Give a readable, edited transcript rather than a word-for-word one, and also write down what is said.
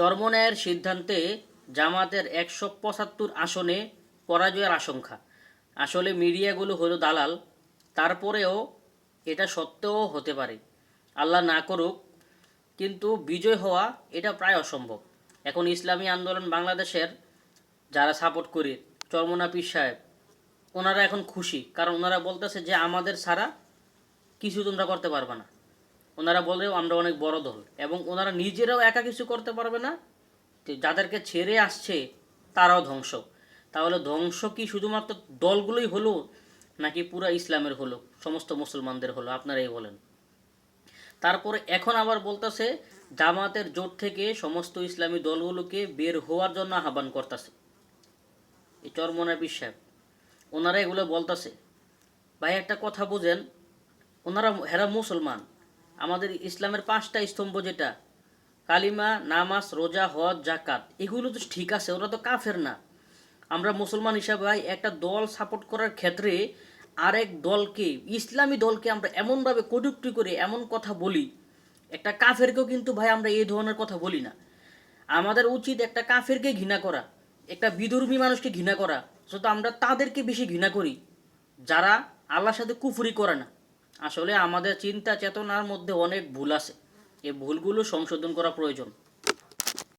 চরমনায়ের সিদ্ধান্তে জামাতের ১৭৫ আসনে পরাজয়ের আশঙ্কা। আসলে মিডিয়াগুলো হলো দালাল, তারপরেও এটা সত্যও হতে পারে, আল্লাহ না করুক, কিন্তু বিজয় হওয়া এটা প্রায় অসম্ভব। এখন ইসলামী আন্দোলন বাংলাদেশের যারা সাপোর্ট করে চরমনা পীর সাহেব, ওনারা এখন খুশি, কারণ ওনারা বলতেছে যে আমাদের ছাড়া কিছু তোমরা করতে পারবে না। ওনারা বলেও আমরা অনেক বড় দল, এবং ওনারা নিজেরাও একা কিছু করতে পারবে না, যাদেরকে ছেড়ে আসছে তারাও ধ্বংস। তাহলে ধ্বংস কি শুধুমাত্র দলগুলোই হলো, নাকি পুরা ইসলামের হলো, সমস্ত মুসলমানদের হলো? আপনারাই বলেন। তারপরে এখন আবার বলতেছে জামাতের জোট থেকে সমস্ত ইসলামী দলগুলোকে বের হওয়ার জন্য আহ্বান করতেছে এই চরমনার পীর সাহেব। ওনারা এগুলো বলতেছে। ভাই একটা কথা বুঝেন, ওনারা হেরা মুসলমান। আমাদের ইসলামের 5টা স্তম্ভ যেটা কালিমা, নামাজ, রোজা, হজ, জাকাত, এগুলো তো ঠিক আছে, ওরা তো কাফের না। আমরা মুসলমান হিসাবে ভাই একটা দল সাপোর্ট করার ক্ষেত্রে আরেক দলকে, ইসলামী দলকে আমরা এমনভাবে কটূক্তি করে এমন কথা বলি, একটা কাফেরকেও কিন্তু ভাই আমরা এই ধরনের কথা বলি না। আমাদের উচিত একটা কাফেরকে ঘৃণা করা, একটা বিধর্মী মানুষকে ঘৃণা করা, শুধু আমরা তাদেরকে বেশি ঘৃণা করি যারা আল্লাহর সাথে কুফরি করে না। আসলে আমাদের চিন্তা চেতনার মধ্যে অনেক ভুল আছে, এই ভুলগুলো সংশোধন করা প্রয়োজন।